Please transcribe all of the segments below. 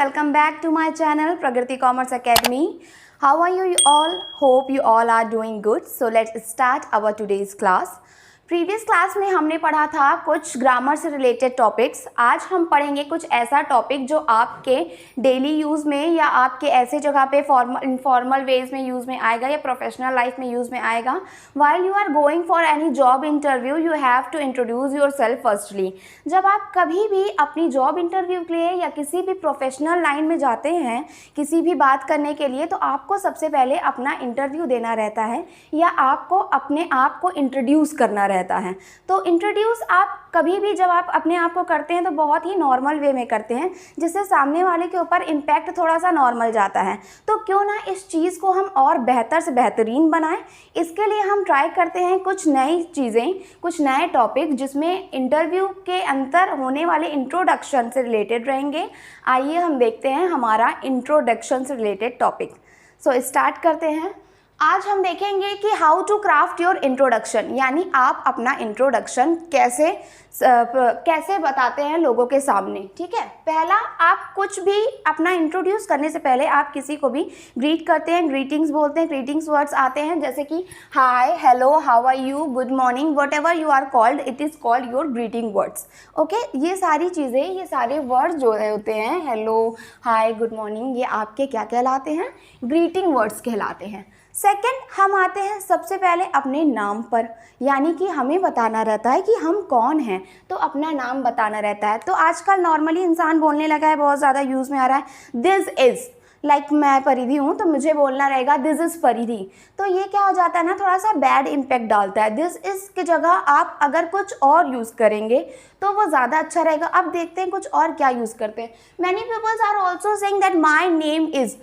welcome back to my channel Pragati Commerce Academy. How are you all? Hope you all are doing good. So let's start our today's class. Previous class में हमने पढ़ा था कुछ grammar से related topics. आज हम पढ़ेंगे कुछ ऐसा टॉपिक जो आपके डेली यूज़ में या आपके ऐसे जगह पे इनफॉर्मल वेज में यूज़ में आएगा या प्रोफेशनल लाइफ में यूज़ में आएगा. While you are going for any job interview you have to introduce yourself firstly. जब आप कभी भी अपनी जॉब इंटरव्यू के लिए या किसी भी प्रोफेशनल लाइन में जाते हैं किसी भी बात करने के लिए, तो आपको सबसे पहले अपना इंटरव्यू देना रहता है या आपको अपने आप को इंट्रोड्यूस करना रहता है. तो इंट्रोड्यूस आप कभी भी जब आप अपने आप को करते हैं तो बहुत ही नॉर्मल वे में करते हैं जिससे सामने वाले के ऊपर इम्पैक्ट थोड़ा सा नॉर्मल जाता है. तो क्यों ना इस चीज़ को हम और बेहतर से बेहतरीन बनाएं. इसके लिए हम ट्राई करते हैं कुछ नई चीज़ें, कुछ नए टॉपिक जिसमें इंटरव्यू के अंदर होने वाले इंट्रोडक्शन से रिलेटेड रहेंगे. आइए हम देखते हैं हमारा इंट्रोडक्शन से रिलेटेड टॉपिक. सो स्टार्ट करते हैं. आज हम देखेंगे कि how to craft your introduction, यानी आप अपना इंट्रोडक्शन कैसे बताते हैं लोगों के सामने. ठीक है, पहला आप कुछ भी अपना इंट्रोड्यूस करने से पहले आप किसी को भी ग्रीट करते हैं, ग्रीटिंग्स बोलते हैं. ग्रीटिंग्स वर्ड्स आते हैं जैसे कि hi, hello, how are you, good morning, whatever you are called, it is called your greeting words. Okay, ये सारी चीज़ें, ये सारे वर्ड्स जो होते हैं हेलो, हाय, गुड मॉर्निंग, ये आपके क्या कहलाते हैं? ग्रीटिंग वर्ड्स कहलाते हैं. सेकंड, हम आते हैं सबसे पहले अपने नाम पर, यानी कि हमें बताना रहता है कि हम कौन हैं, तो अपना नाम बताना रहता है. तो आजकल नॉर्मली इंसान बोलने लगा है, बहुत ज़्यादा यूज़ में आ रहा है दिस इज़, लाइक मैं परिधि हूँ तो मुझे बोलना रहेगा दिस इज़ परिधि. तो ये क्या हो जाता है ना, थोड़ा सा बैड इम्पैक्ट डालता है. दिस इज़ की जगह आप अगर कुछ और यूज़ करेंगे तो वो ज़्यादा अच्छा रहेगा. अब देखते हैं कुछ और क्या यूज़ करते हैं. Many peoples are also saying that my name is,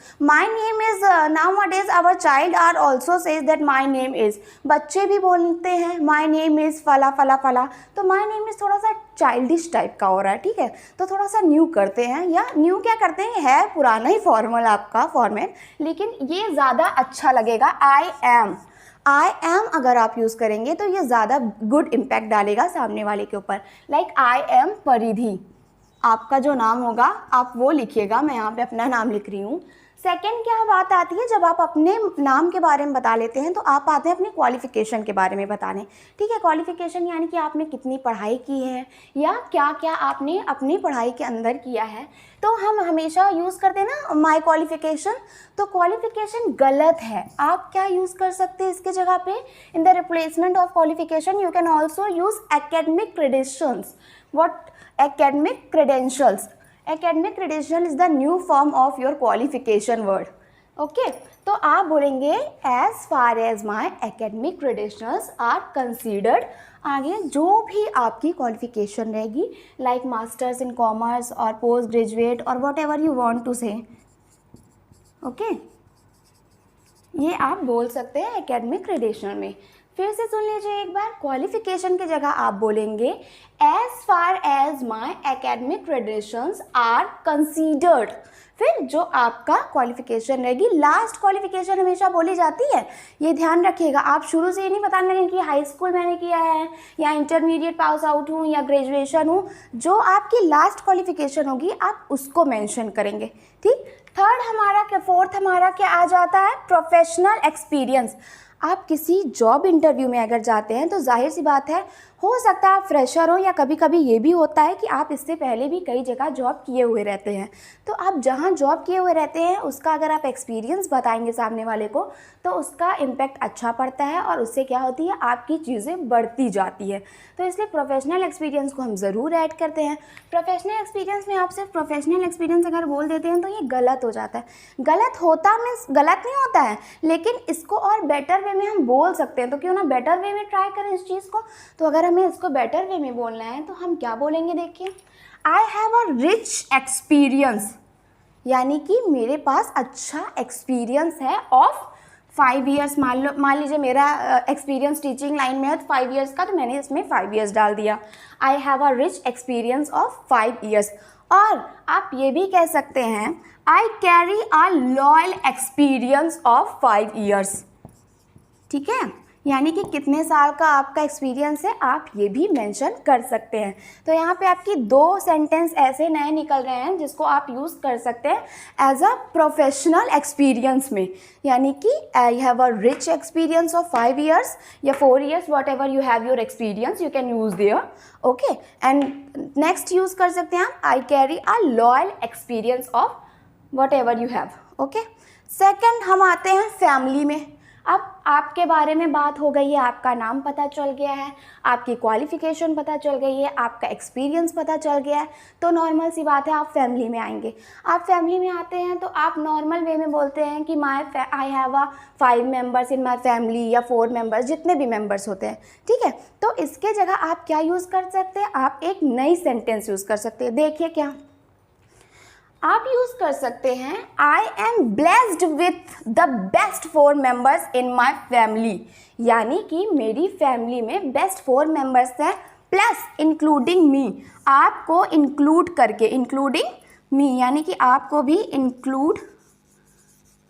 nowadays our child are also says that my name is. बच्चे भी बोलते हैं माई नेम इज़ फला फला फला. तो माई नेम इज़ थोड़ा सा चाइल्डिश टाइप का हो रहा है. ठीक है, तो थोड़ा सा न्यू करते हैं, या न्यू क्या करते हैं, है पुराना ही फॉर्मल आपका फॉर्मेट, लेकिन ये ज़्यादा अच्छा लगेगा. आई एम अगर आप यूज़ करेंगे तो ये ज़्यादा गुड इम्पैक्ट डालेगा सामने वाले के ऊपर. लाइक आई एम परिधि, आपका जो नाम होगा आप वो लिखिएगा. मैं यहाँ पे अपना नाम लिख रही हूँ. सेकेंड क्या बात आती है, जब आप अपने नाम के बारे में बता लेते हैं तो आप आते हैं अपने क्वालिफ़िकेशन के बारे में बताने. ठीक है, क्वालिफ़िकेशन यानी कि आपने कितनी पढ़ाई की है या क्या क्या आपने अपनी पढ़ाई के अंदर किया है. तो हम हमेशा यूज़ करते हैं ना माई क्वालिफ़िकेशन, तो क्वालिफ़िकेशन गलत है. आप क्या यूज़ कर सकते हैं इसके जगह पे, in the replacement of qualification you can also use academic credentials. What academic credentials? Academic credential is the new form of your qualification word. Okay, तो आप बोलेंगे as far as my academic credentials are considered. आगे जो भी आपकी qualification रहेगी like masters in commerce और post graduate और whatever you want to say. Okay, ये आप बोल सकते हैं एकेडमिक क्रेडेंशियल में. फिर से सुन लीजिए एक बार. क्वालिफिकेशन की जगह आप बोलेंगे as far as my academic credentials are considered. फिर जो आपका क्वालिफिकेशन रहेगी, लास्ट क्वालिफिकेशन हमेशा बोली जाती है, ये ध्यान रखिएगा. आप शुरू से ये नहीं बताने लगेंगे कि हाई स्कूल मैंने किया है या इंटरमीडिएट पास आउट हूँ या ग्रेजुएशन हूँ. जो आपकी लास्ट क्वालिफिकेशन होगी आप उसको मेंशन करेंगे. ठीक. फोर्थ हमारा क्या आ जाता है, प्रोफेशनल एक्सपीरियंस. आप किसी जॉब इंटरव्यू में अगर जाते हैं तो जाहिर सी बात है, हो सकता है आप फ्रेशर हो या कभी कभी ये भी होता है कि आप इससे पहले भी कई जगह जॉब किए हुए रहते हैं. तो आप जहाँ जॉब किए हुए रहते हैं उसका अगर आप एक्सपीरियंस बताएंगे सामने वाले को तो उसका इम्पैक्ट अच्छा पड़ता है और उससे क्या होती है, आपकी चीज़ें बढ़ती जाती है. तो इसलिए प्रोफेशनल एक्सपीरियंस को हम ज़रूर ऐड करते हैं. प्रोफेशनल एक्सपीरियंस में आप सिर्फ प्रोफेशनल एक्सपीरियंस अगर बोल देते हैं तो ये गलत हो जाता है. गलत होता मीन्स गलत नहीं होता है, लेकिन इसको और बेटर वे में हम बोल सकते हैं. तो क्यों ना बेटर वे में ट्राई करें इस चीज़ को. तो अगर हमें इसको बेटर वे में बोलना है तो हम क्या बोलेंगे, देखिए I have a rich experience, यानी कि मेरे पास अच्छा एक्सपीरियंस है ऑफ 5 ईयर्स. मान लीजिए मेरा एक्सपीरियंस टीचिंग लाइन में है 5 ईयर्स का, तो मैंने इसमें 5 ईयर्स डाल दिया. I have a rich experience of 5 years. और आप ये भी कह सकते हैं I carry a loyal experience of 5 years. ठीक है, यानी कि कितने साल का आपका एक्सपीरियंस है, आप ये भी मेंशन कर सकते हैं। तो यहाँ पे आपकी 2 सेंटेंस ऐसे नए निकल रहे हैं जिसको आप यूज़ कर सकते हैं एज अ प्रोफेशनल एक्सपीरियंस में, यानी कि I have a rich experience of 5 years या 4 years, what ever you have your experience you can use their. Okay, and next use कर सकते हैं आप I carry a loyal experience of what ever you have. Okay, second हम आते हैं family में। अब आपके बारे में बात हो गई है, आपका नाम पता चल गया है, आपकी क्वालिफ़िकेशन पता चल गई है, आपका एक्सपीरियंस पता चल गया है, तो नॉर्मल सी बात है आप फैमिली में आएंगे। आप फैमिली में आते हैं तो आप नॉर्मल वे में बोलते हैं कि I have a 5 members in my family या 4 members, जितने भी मेम्बर्स होते हैं, ठीक है। तो इसके जगह आप क्या यूज़ कर सकते हैं, आप एक नई सेंटेंस यूज़ कर सकते हैं। देखिए क्या आप यूज़ कर सकते हैं, I am blessed with the best 4 members in my family, यानी कि मेरी फैमिली में बेस्ट 4 members हैं प्लस इंक्लूडिंग मी, आपको इंक्लूड करके, इंक्लूडिंग मी यानी कि आपको भी इंक्लूड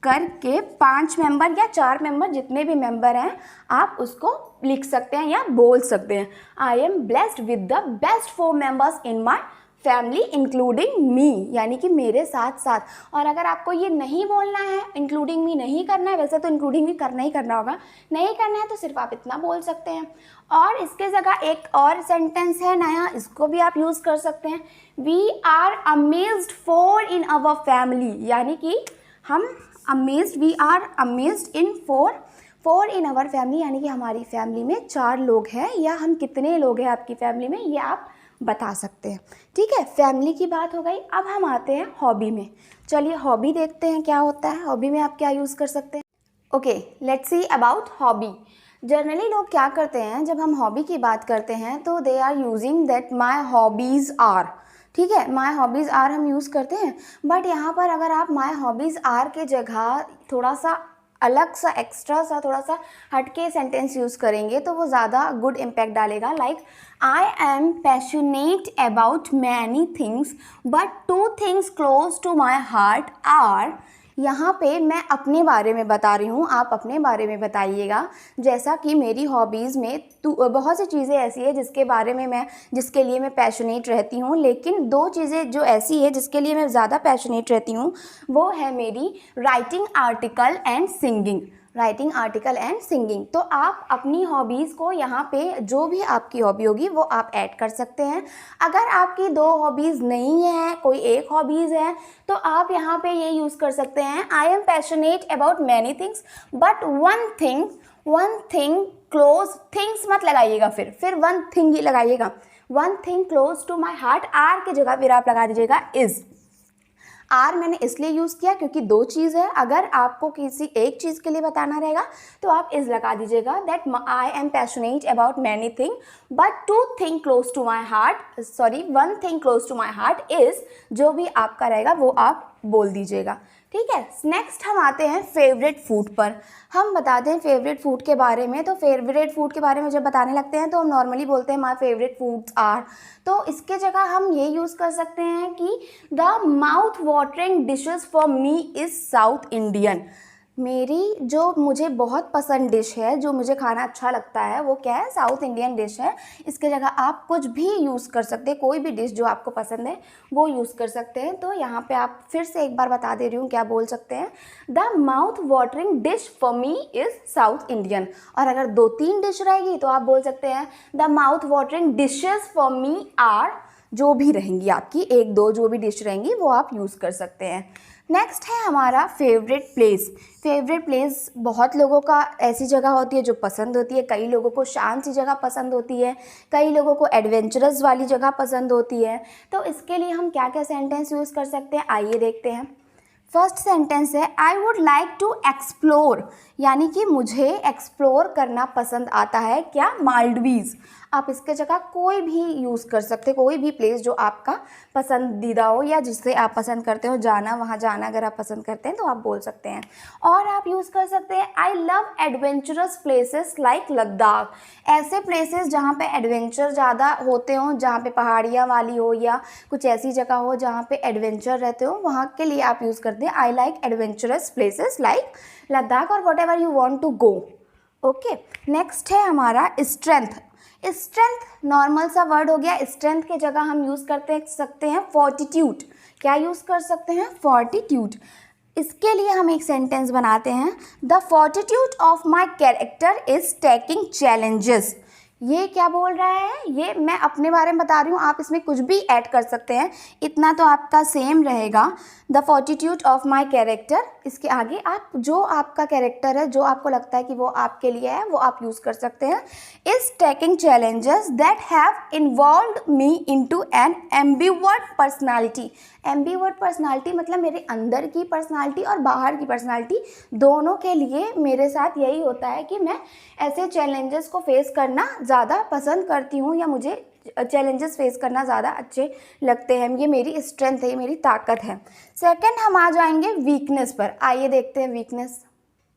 करके 5 मेंबर या 4 मेंबर, जितने भी मेंबर हैं आप उसको लिख सकते हैं या बोल सकते हैं। I am blessed with the best 4 members in my family including me, यानी कि मेरे साथ साथ। और अगर आपको ये नहीं बोलना है, इंक्लूडिंग मी नहीं करना है, वैसे तो इंक्लूडिंग मी करना ही करना होगा, नहीं करना है तो सिर्फ आप इतना बोल सकते हैं। और इसके जगह एक और सेंटेंस है नया, इसको भी आप यूज़ कर सकते हैं, we are amazed for in our family, यानी कि हम amazed, we are amazed in for in our family, यानी कि हमारी फैमिली में 4 लोग हैं, या हम कितने लोग हैं आपकी फैमिली में ये आप बता सकते हैं। ठीक है, फैमिली की बात हो गई। अब हम आते हैं हॉबी में। चलिए हॉबी देखते हैं क्या होता है, हॉबी में आप क्या यूज़ कर सकते हैं। Okay, let's see about hobby. Generally लोग क्या करते हैं, जब हम हॉबी की बात करते हैं तो they are using that my hobbies are, ठीक है, माई हॉबीज़ आर हम यूज़ करते हैं। बट यहाँ पर अगर आप माई हॉबीज़ आर के जगह थोड़ा सा अलग सा, एक्स्ट्रा सा, थोड़ा सा हटके सेंटेंस यूज़ करेंगे तो वो ज़्यादा गुड इम्पैक्ट डालेगा। Like I am passionate about many things but 2 things close to my heart are, यहाँ पे मैं अपने बारे में बता रही हूँ, आप अपने बारे में बताइएगा। जैसा कि मेरी हॉबीज़ में बहुत सी चीज़ें ऐसी है जिसके लिए मैं पैशनेट रहती हूँ, लेकिन 2 चीज़ें जो ऐसी है जिसके लिए मैं ज़्यादा पैशनेट रहती हूँ वो है मेरी writing article and singing, writing article and singing. तो आप अपनी हॉबीज़ को यहाँ पे जो भी आपकी हॉबी होगी वो आप ऐड कर सकते हैं। अगर आपकी 2 हॉबीज़ नहीं है, कोई एक हॉबीज़ है, तो आप यहाँ पे ये यूज़ कर सकते हैं, I am passionate about many things but one thing close, things मत लगाइएगा, फिर 1 thing ही लगाइएगा, 1 thing close to my heart, are की जगह फिर आप लगा दीजिएगा इज़। आर मैंने इसलिए यूज़ किया क्योंकि 2 चीज़ है, अगर आपको किसी एक चीज़ के लिए बताना रहेगा तो आप इज़ लगा दीजिएगा, that I am passionate about many thing but 2 thing close to my heart, 1 thing close to my heart is, जो भी आपका रहेगा वो आप बोल दीजिएगा। ठीक है, नेक्स्ट हम आते हैं फेवरेट फूड पर। हम बताते हैं फेवरेट फूड के बारे में। तो फेवरेट फूड के बारे में जब बताने लगते हैं तो हम नॉर्मली बोलते हैं माई फेवरेट फूड्स आर, तो इसके जगह हम ये यूज़ कर सकते हैं कि the mouth watering dishes for me is south Indian, मेरी जो मुझे बहुत पसंद डिश है, जो मुझे खाना अच्छा लगता है, वो क्या है, साउथ इंडियन डिश है। इसके जगह आप कुछ भी यूज़ कर सकते हैं, कोई भी डिश जो आपको पसंद है वो यूज़ कर सकते हैं। तो यहाँ पे आप फिर से एक बार बता दे रही हूँ क्या बोल सकते हैं, the mouth watering dish for me is south Indian. और अगर 2-3 डिश रहेगी तो आप बोल सकते हैं the mouth watering dishes for me are, जो भी रहेंगी आपकी 1-2 जो भी डिश रहेंगी वो आप यूज़ कर सकते हैं। नेक्स्ट है हमारा फेवरेट प्लेस। फेवरेट प्लेस बहुत लोगों का ऐसी जगह होती है जो पसंद होती है, कई लोगों को शांत सी जगह पसंद होती है, कई लोगों को एडवेंचरस वाली जगह पसंद होती है। तो इसके लिए हम क्या क्या सेंटेंस यूज़ कर सकते हैं, आइए देखते हैं। फर्स्ट सेंटेंस है I would like to explore, यानी कि मुझे एक्सप्लोर करना पसंद आता है, क्या, मालदीव्स। आप इसके जगह कोई भी यूज़ कर सकते हैं, कोई भी प्लेस जो आपका पसंदीदा हो या जिससे आप पसंद करते हो जाना, वहाँ जाना अगर आप पसंद करते हैं तो आप बोल सकते हैं। और आप यूज़ कर सकते हैं I love adventurous places like Ladakh, ऐसे प्लेसेस जहाँ पे एडवेंचर ज़्यादा होते हों, जहाँ पे पहाड़ियाँ वाली हो या कुछ ऐसी जगह हो जहाँ पे एडवेंचर रहते हो, वहाँ के लिए आप यूज़ करते हैं I like adventurous places like Ladakh और whatever you want to go. Okay, next है हमारा स्ट्रेंथ। स्ट्रेंथ नॉर्मल सा वर्ड हो गया। स्ट्रेंथ के जगह हम यूज़ करते सकते हैं फोर्टिट्यूड। क्या यूज़ कर सकते हैं? फोर्टिट्यूड। इसके लिए हम एक सेंटेंस बनाते हैं, the fortitude of my character is taking challenges. ये क्या बोल रहा है? ये मैं अपने बारे में बता रही हूँ, आप इसमें कुछ भी ऐड कर सकते हैं, इतना तो आपका सेम रहेगा। The fortitude of my character, इसके आगे आप जो आपका कैरेक्टर है, जो आपको लगता है कि वो आपके लिए है, वो आप यूज़ कर सकते हैं। Is taking challenges that have involved me into an ambivert personality. Ambivert personality मतलब मेरे अंदर की पर्सनालिटी और बाहर की पर्सनालिटी दोनों के लिए मेरे साथ यही होता है कि मैं ऐसे चैलेंजेस को फेस करना ज़्यादा पसंद करती हूँ, या मुझे चैलेंजेस फेस करना ज़्यादा अच्छे लगते हैं। ये मेरी स्ट्रेंथ है, ये मेरी ताकत है। सेकंड हम आ जाएंगे वीकनेस पर। आइए देखते हैं वीकनेस।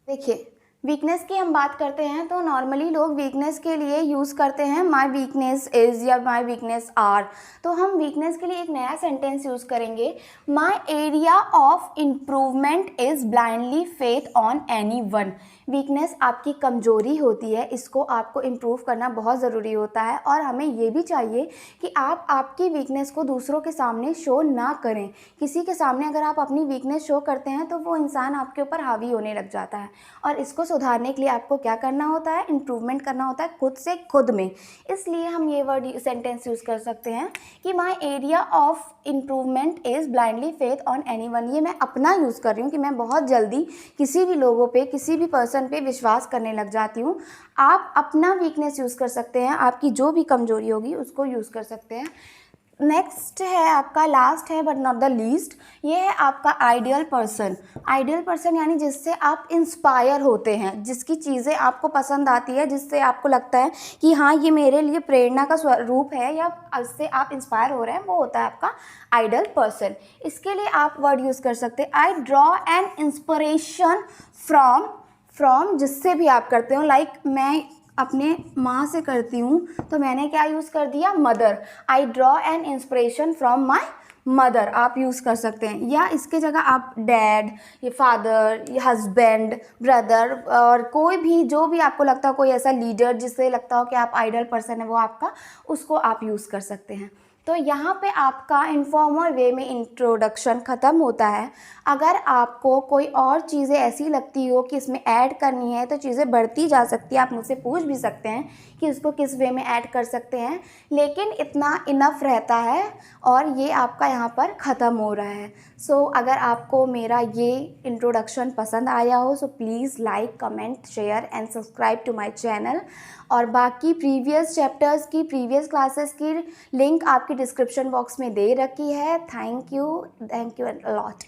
देखिए, वीकनेस की हम बात करते हैं तो नॉर्मली लोग वीकनेस के लिए यूज़ करते हैं माई वीकनेस इज़ या माई वीकनेस आर। तो हम वीकनेस के लिए एक नया सेंटेंस यूज़ करेंगे, my area of improvement is blindly faith on any one. Weakness आपकी कमज़ोरी होती है, इसको आपको इम्प्रूव करना बहुत ज़रूरी होता है, और हमें ये भी चाहिए कि आप आपकी वीकनेस को दूसरों के सामने शो ना करें। किसी के सामने अगर आप अपनी वीकनेस शो करते हैं तो वो इंसान आपके ऊपर हावी होने लग जाता है, और इसको सुधारने के लिए आपको क्या करना होता है? इम्प्रूवमेंट करना होता है खुद से खुद में। इसलिए हम ये वर्ड सेंटेंस यूज़ कर सकते हैं कि my area of improvement is blindly faith on any one. ये मैं अपना यूज़ कर रही हूँ कि मैं बहुत जल्दी किसी भी लोगों पे, किसी भी पर्सन पे विश्वास करने लग जाती हूँ। आप अपना वीकनेस यूज़ कर सकते हैं, आपकी जो भी कमज़ोरी होगी उसको यूज़ कर सकते हैं। नेक्स्ट है आपका, लास्ट है बट नॉट द लीस्ट, ये है आपका आइडियल पर्सन। आइडियल पर्सन यानी जिससे आप इंस्पायर होते हैं, जिसकी चीज़ें आपको पसंद आती है, जिससे आपको लगता है कि हाँ ये मेरे लिए प्रेरणा का स्वरूप है, या उससे आप इंस्पायर हो रहे हैं, वो होता है आपका आइडियल पर्सन। इसके लिए आप वर्ड यूज़ कर सकते हैं, I draw an inspiration from जिससे भी आप करते हो। लाइक मैं अपने माँ से करती हूँ तो मैंने क्या यूज़ कर दिया? Mother. I draw an inspiration from my mother आप यूज़ कर सकते हैं, या इसके जगह आप डैड, ये फादर, ये हस्बैंड, ब्रदर, और कोई भी जो भी आपको लगता हो, कोई ऐसा लीडर जिससे लगता हो कि आप आइडियल पर्सन है वो आपका, उसको आप यूज़ कर सकते हैं। तो यहाँ पे आपका इनफॉर्मल वे में इंट्रोडक्शन ख़त्म होता है। अगर आपको कोई और चीज़ें ऐसी लगती हो कि इसमें ऐड करनी है तो चीज़ें बढ़ती जा सकती है, आप मुझसे पूछ भी सकते हैं कि इसको किस वे में ऐड कर सकते हैं, लेकिन इतना इनफ रहता है और ये आपका यहाँ पर ख़त्म हो रहा है। सो अगर आपको मेरा ये इंट्रोडक्शन पसंद आया हो so please like, comment, share and subscribe to my channel. और बाकी प्रीवियस चैप्टर्स की, प्रीवियस क्लासेस की लिंक आपकी डिस्क्रिप्शन बॉक्स में दे रखी है। Thank you and a lot.